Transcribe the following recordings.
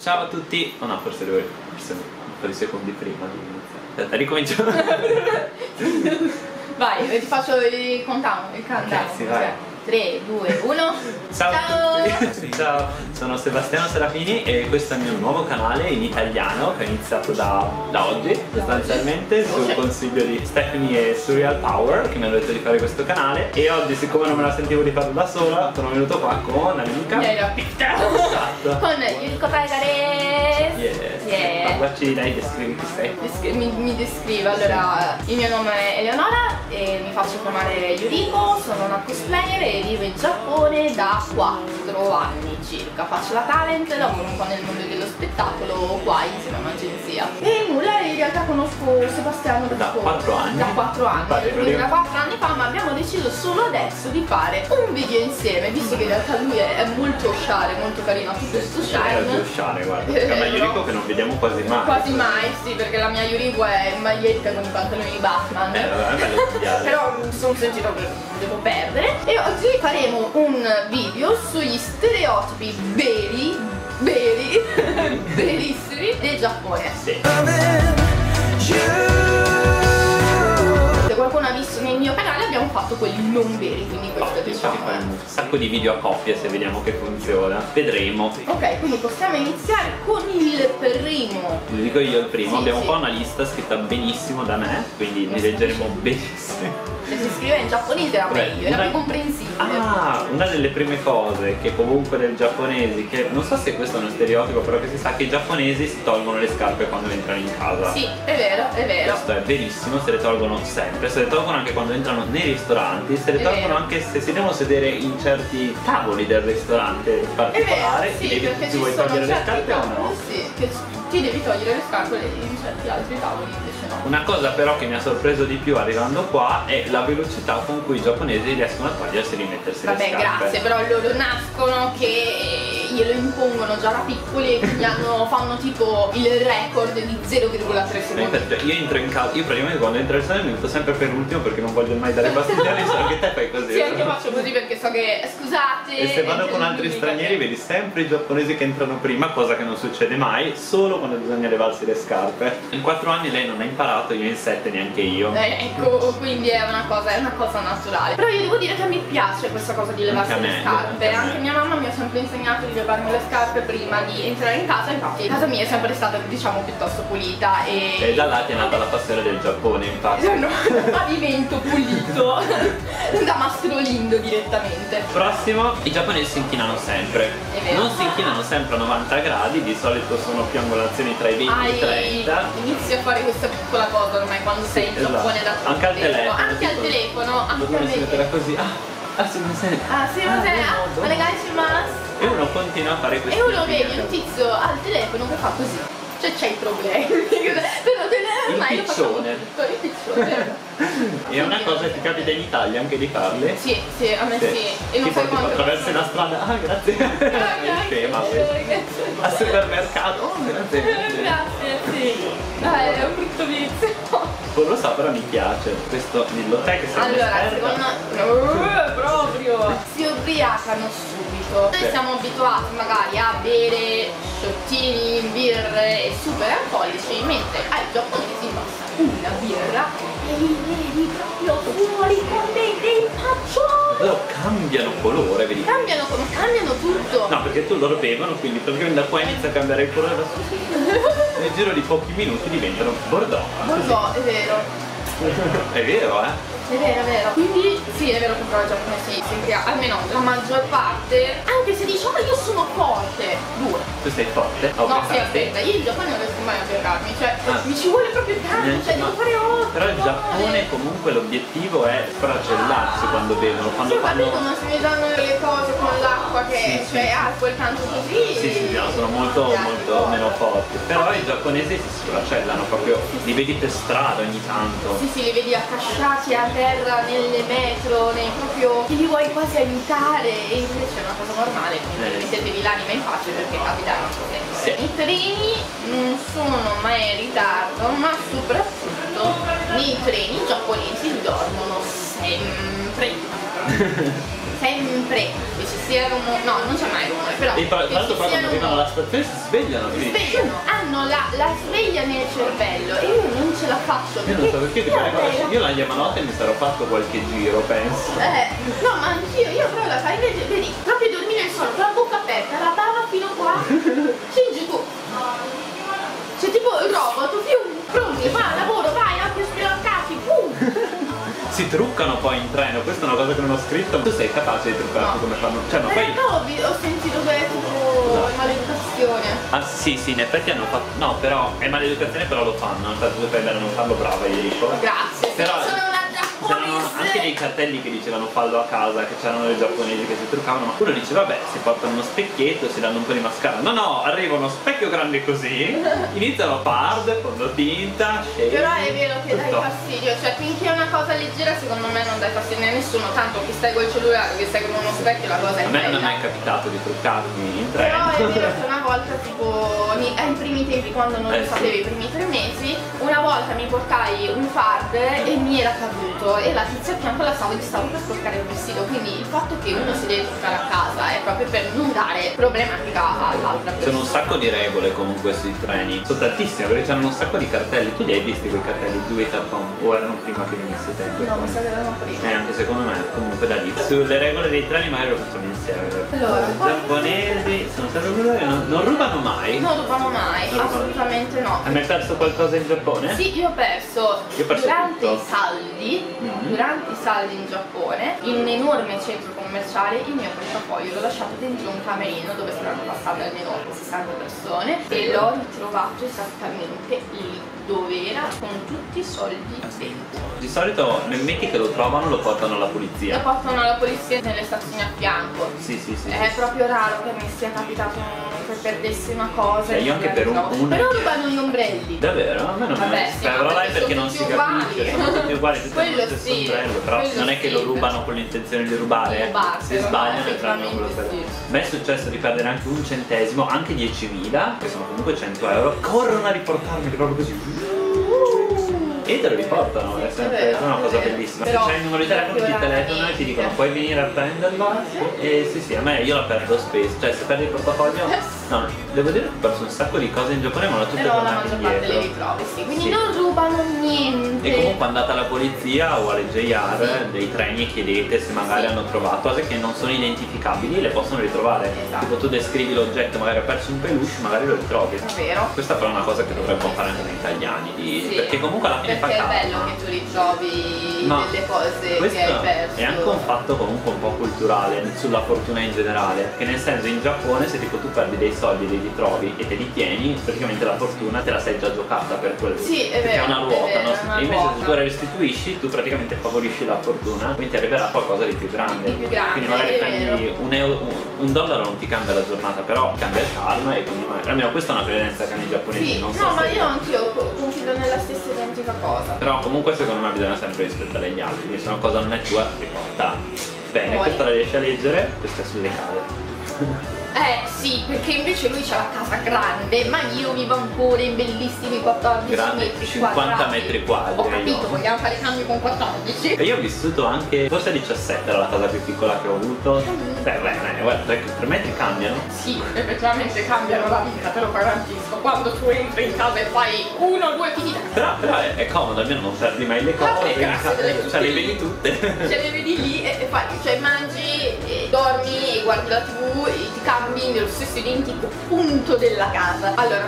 Ciao a tutti, oh no, forse un po' di secondi prima di iniziare. Aspetta, ricomincio. Vai, ti faccio il countdown, Okay, sì, vai. 3, 2, 1. Ciao a tutti. Ciao, sono Sebastiano Serafini e questo è il mio nuovo canale in italiano che ho iniziato da oggi sostanzialmente sul consiglio di Stephanie e Surreal Power che mi hanno detto di fare questo canale, e oggi, siccome non me la sentivo di farlo da sola, sono venuto qua con l'amica Esatto. Con Yuriko Tagares. Yes. Parlaci, dai, descrivi chi sei. Mi descrivo, allora, il mio nome è Eleonora e mi faccio chiamare Yuriko, sono una cosplayer e vivo in Giappone da 4 anni circa. Faccio la talent, lavoro un po' nel mondo dello spettacolo qua insieme a un'agenzia. E nulla, in realtà conosco Sebastiano da 4 anni. Da 4 anni, da 4 anni fa, ma abbiamo deciso solo adesso di fare un video insieme, visto che in realtà lui è molto sciare, molto carino, tutto questo È più sciare, guarda, perché è una Yuriko che non vediamo quasi mai. Quasi mai, sì, perché la mia Yuriko è in maglietta con i pantaloni di Batman. Vabbè, è bello studiare. Però sono sentito che non devo perdere. E oggi faremo un video sugli stereotipi verissimi del Giappone. Sì. Se qualcuno ha visto nel mio canale abbiamo fatto quelli non veri, quindi questo diciamo Infatti faremo un sacco di video a coppie se vediamo che funziona. Vedremo. Ok, quindi possiamo iniziare con il primo. Lo dico io il primo, Sì, abbiamo sì. qua una lista scritta benissimo da me, quindi ne leggeremo benissimo. Se si scrive in giapponese era Beh, meglio, era più comprensibile. Ah, una delle prime cose che comunque del giapponesi, che non so se questo è uno stereotipo, però che si sa che i giapponesi si tolgono le scarpe quando entrano in casa. Sì, è vero, è vero. Questo è verissimo, se le tolgono sempre, se le tolgono anche quando entrano nei ristoranti, se le È tolgono vero. anche se si devono sedere in certi tavoli del ristorante in È particolare. vero, sì, Ti perché ti ci vuoi sono togliere le certi scarpe o no? tavoli, sì, che ti devi togliere le scarpe in certi altri tavoli invece no. Una cosa però che mi ha sorpreso di più arrivando qua è la velocità con cui i giapponesi riescono a togliersi e rimettersi le Vabbè, scarpe. grazie, però loro nascono che glielo impongono già da piccoli e quindi fanno tipo il record di 0,3 secondi. Io entro in casa, io praticamente quando entro al ristorante mi metto sempre per ultimo perché non voglio mai dare fastidio agli altri, che te fai così. Sì, anche io faccio così perché so che, scusate. E se vado con altri stranieri vedi sempre i giapponesi che entrano prima, cosa che non succede mai, solo quando bisogna levarsi le scarpe. In 4 anni lei non ha imparato, io in 7 neanche io. Ecco, quindi è una cosa naturale. Però io devo dire che a me piace questa cosa di levarsi Anche a le me, scarpe. anche a me. Anche mia mamma mi ha sempre insegnato di levarmi le scarpe prima di entrare in casa, infatti casa mia è sempre stata, diciamo, piuttosto pulita E da là ti è nata la passione del Giappone, infatti. no, pavimento pulito da Mastrolindo direttamente. Prossimo, i giapponesi si inchinano sempre. È vero. Non si inchinano sempre a 90 gradi, di solito sono più angolazioni tra i 20 e i 30. Inizi a fare questa piccola cosa ormai quando sei in Esatto. Giappone da Anche al telefono. anche al telefono, anche Uno al si metterà telefono. così. Sì, Sì, onegaishimasu. E uno continua a fare questi E uno vede un tizio al telefono che fa così. Cioè c'hai problemi. Però ormai lo facciamo piccione. tutto, il piccione. È una cosa che ti capita in Italia anche di farle? Sì, a me sì. E non tipo, sai quanto attraversi la strada, grazie. Scema, al supermercato, grazie. Grazie, sì. Dai, è un brutto vizio. Non lo so, però mi piace. Questo dillo te che sei Allora, un'esperta. secondo me proprio si ubriacano subito. Noi siamo abituati magari a bere sciottini, birre e super alcolici, mentre ai giapponesi basta una birra e li vedi proprio fuori con dei impaccioni. Loro cambiano colore, vedi? Cambiano tutto. No, perché tu loro bevono, quindi praticamente da qua inizia a cambiare il colore. Nel giro di pochi minuti diventano bordeaux. Bordeaux, è vero. È vero, eh? È vero. Quindi sì, è vero che però i giapponesi, senti, almeno la maggior parte, anche se dici, io sono forte, dura. Tu sei forte? No, sì, aspetta, io il Giappone non riesco mai a piegarmi, cioè mi ci vuole proprio tanto, cioè devo fare 8. Però il Giappone comunque l'obiettivo è fragellarsi quando bevono, quando Sì, fanno... non si mi danno le cose con l'acqua che, Sì, cioè, quel canto così. Sì, no, sono molto meno forti. Però i giapponesi si sfracellano proprio, li vedi per strada ogni tanto. Sì, li vedi accasciati a terra nelle metro, proprio che li vuoi quasi aiutare e invece è una cosa normale, quindi mettetevi l'anima in pace perché capita una cosa. Sì. I treni non sono mai in ritardo, ma soprattutto nei treni giapponesi dormono sempre. sempre che ci sia rumore, no, non c'è mai rumore, però E tra l'altro che poi ci sia quando arrivano alla stazione si svegliano. si svegliano, hanno la sveglia nel cervello e io non ce la faccio. Io non so perché tipo, io la chiamanotte mi sarò fatto qualche giro, penso. No, ma anch'io, io però la fai, vedi, proprio dormire il sonno, con la bocca aperta, la bava fino qua, scingi tu. C'è tipo il robot, pronti, va, lavoro, vai, apri spalancati, Si truccano poi in treno, questa è una cosa che non ho scritto. Tu sei capace di truccarti No. come fanno? Cioè, ma poi... no, ho sentito che è tipo maleducazione. Ah sì, sì, in effetti hanno fatto... No, però è maleducazione, però lo fanno. Infatti tu fai bene a non farlo, brava, io dico. Grazie, Però sono una c'erano anche dei cartelli che dicevano fallo a casa, che c'erano dei giapponesi che si truccavano, ma uno diceva vabbè, si portano uno specchietto, si danno un po' di mascara. No, no, arriva uno specchio grande così, iniziano a pard, fondotinta, shade. Però è vero che dai tutto. fastidio, cioè finché è una cosa leggera secondo me non dai fastidio a nessuno, tanto che stai col cellulare, che stai con uno specchio la cosa è A me non è bella. mai capitato di truccarmi in Però treno. è vero che una volta tipo ai primi tempi quando non lo sì. sapevo, i primi 3 mesi, una volta mi portai un fard e mi era caduto e la tizia a fianco gli stavo per sporcare il vestito, quindi il fatto che uno si deve truccare a casa è proprio per non dare problematica all'altra persona. Sono un sacco di regole comunque sui treni, sono tantissime perché c'erano un sacco di cartelli. Tu li hai visti quei cartelli? Do it at home? O erano prima che venisse tempo? No, mi sa che erano prima. Anche secondo me, comunque da lì. Sulle regole dei treni magari lo facciamo insieme. Allora, I giapponesi sono sempre quelli che non rubano mai. Non rubano mai, Non rubano. assolutamente no. Hai mai perso qualcosa in Giappone? Sì, io ho perso durante tutto. i saldi, durante i saldi in Giappone, in un enorme centro commerciale, il mio portafoglio l'ho lasciato dentro un camerino dove saranno passate almeno 60 persone e l'ho ritrovato esattamente lì dove era con tutti i soldi dentro. Di solito nel metti che lo trovano lo portano alla Lo polizia. portano alla polizia nelle stazioni a fianco. Sì, sì, sì. È proprio raro che mi sia capitato che perdessi una cosa. Cioè, io anche per un- Però rubano gli ombrelli. Davvero? A me non Vabbè, sì, però ma là è perché non si tutti capisce, uguali. sono tutti uguali, tutti hanno lo Quello stesso sì, ombrello, però quello non è che sì, lo rubano con l'intenzione di rubare, Di rubarselo, si sbagliano no, e prendono quello che effettivamente A me è successo di perdere anche un centesimo, anche 10.000, che sono comunque 100 euro, corrono a riportarmi proprio così. E te lo riportano, è sempre vero, è una cosa è vero. bellissima. Però Se c'hai il numero di telefono ti telefonano e ti dicono puoi venire a prenderlo? E sì sì, a me io la perdo spesso, cioè se perdi il portafoglio, no, devo dire che ho perso un sacco di cose in Giappone ma l'ho tutte Però la tornate maggior parte le indietro. ritrovi, sì. Quindi Sì. non rubano niente. E comunque andate alla polizia o alle JR dei treni e chiedete se magari hanno trovato cose che non sono identificabili, le possono ritrovare. Esatto. Tipo tu descrivi l'oggetto, magari ho perso un peluche, magari lo ritrovi. È vero. Questa però è una cosa che dovremmo fare anche noi italiani, Sì. perché comunque alla fine Perché fa è calma. bello che tu ritrovi Ma delle cose questo che hai perso. è anche un fatto comunque un po' culturale sulla fortuna in generale, che nel senso in Giappone se tipo tu perdi dei soldi e li ritrovi e te li tieni, praticamente la fortuna te la sei già giocata per quel. Sì, è perché vero, è una ruota, è vero, no? è una E invece se ruota. tu la restituisci tu praticamente favorisci la fortuna, quindi ti arriverà qualcosa di più grande. Di più grande, quindi magari è prendi un dollaro non ti cambia la giornata, però cambia il karma e quindi magari, almeno questa è una credenza che hanno i giapponesi, Sì, non so no, ma se- io anch'io confido nella stessa identica cosa. Però comunque secondo me bisogna sempre rispettare gli altri, quindi se una cosa non è tua, riporta. Bene, Poi. questa la riesci a leggere, questa è sulle case. Sì, perché invece lui c'ha la casa grande, ma io vivo ancora in bellissimi 14 Grande, metri 50 quadrati. metri quadri, Ho capito, no? vogliamo fare i cambi con 14. E io ho vissuto anche, forse a 17 era la casa più piccola che ho avuto. Beh, guarda, perché per me ti cambiano. Sì, effettivamente cambiano la vita, te lo garantisco. Quando tu entri in casa e fai 1 o 2 finite. Però è comodo, almeno non perdi mai le cose, Vabbè, grazie delle cioè le tutte vedi lì. tutte. Cioè le vedi lì e fai, cioè mangi, e dormi e guardi la TV e ti cambi nello stesso identico punto della casa. Allora,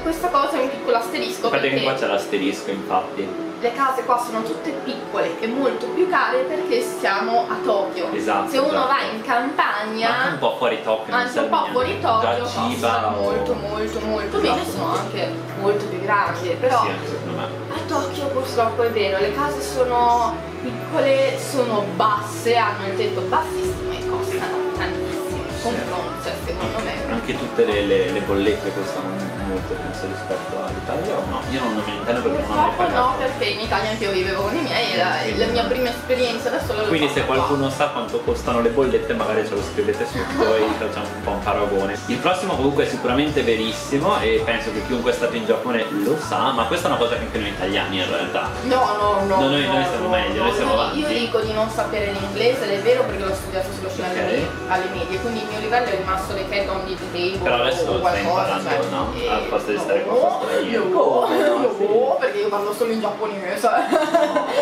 questa cosa è un piccolo asterisco Guarda che qua perché c'è l'asterisco, infatti. le case qua sono tutte piccole e molto più care perché siamo a Tokyo. Esatto, Se uno esatto. va in campagna, Ma anche un po' fuori Tokyo, non anche un po' serve fuori niente. Tokyo, Già Chiba costano o- molto bene, sono anche molto più grandi, però Sì, anche secondo me. a Tokyo purtroppo è vero, le case sono piccole, sono basse, hanno il tetto bassissimo e costano tantissimo. Comprano, cioè secondo me. Anche anche tutte le bollette costano molto, penso, rispetto all'Italia o no? Io non me ne intendo perché non ho mai Purtroppo pagato. no, perché in Italia anche io vivevo con i miei, era la mia prima esperienza da sola. Quindi se qualcuno sa quanto costano le bollette magari ce lo scrivete sotto e facciamo un po' un paragone. Il prossimo comunque è sicuramente verissimo e penso che chiunque è stato in Giappone lo sa, ma questa è una cosa che anche noi italiani in realtà. No. Noi siamo meglio, noi siamo avanti. Io dico di non sapere l'inglese ed è vero perché l'ho studiato solo fino alle medie, quindi il mio livello è rimasto le cat on the table. Però adesso o lo stai qualcosa, imparando, no? e- Al posto di stare qua No, perché io parlo solo in giapponese.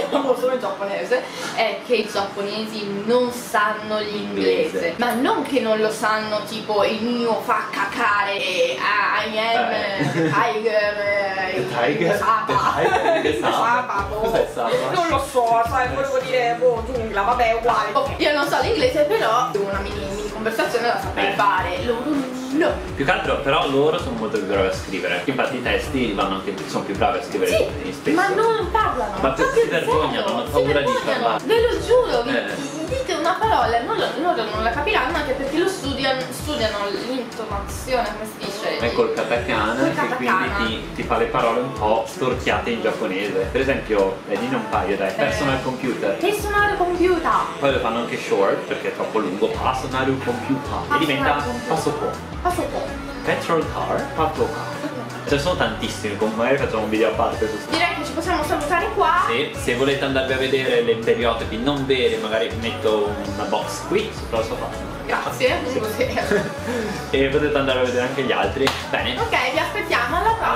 Parlo solo in giapponese. È che i giapponesi non sanno l'inglese. Ma non che non lo sanno, tipo il mio fa cacare, I am the tiger, Sapa. Cos'è Sapa? Non lo so, sai, volevo dire, giungla, vabbè, uguale. Ok, io non so l'inglese, però una mini conversazione la saprei fare. Loro no. Più che altro però loro sono molto più bravi a scrivere. Infatti i testi sono più bravi a scrivere Sì, spesso. ma non parlano. Ma proprio si vergognano, zero. hanno paura Si di vergognano. parlare. Ve lo giuro, vi dite una parola, loro non la capiranno anche perché lo studiano l'intonazione, come si dice? È col katakana Col che katakana. quindi ti fa le parole un po' storchiate in giapponese. Per esempio, dine un paio, dai, personal computer. Personal computer. Poi lo fanno anche short perché è troppo lungo, personal computer. E diventa pasopò. Passo po'. Petrol car, pasopò. Ce ne sono tantissimi, comunque magari facciamo un video a parte su Direi che ci possiamo salutare qua. sì, se volete andarvi a vedere le periotipi non vere, magari metto una box qui sopra il sofà. Grazie, così. E potete andare a vedere anche gli altri. Bene. Ok, vi aspettiamo alla prossima.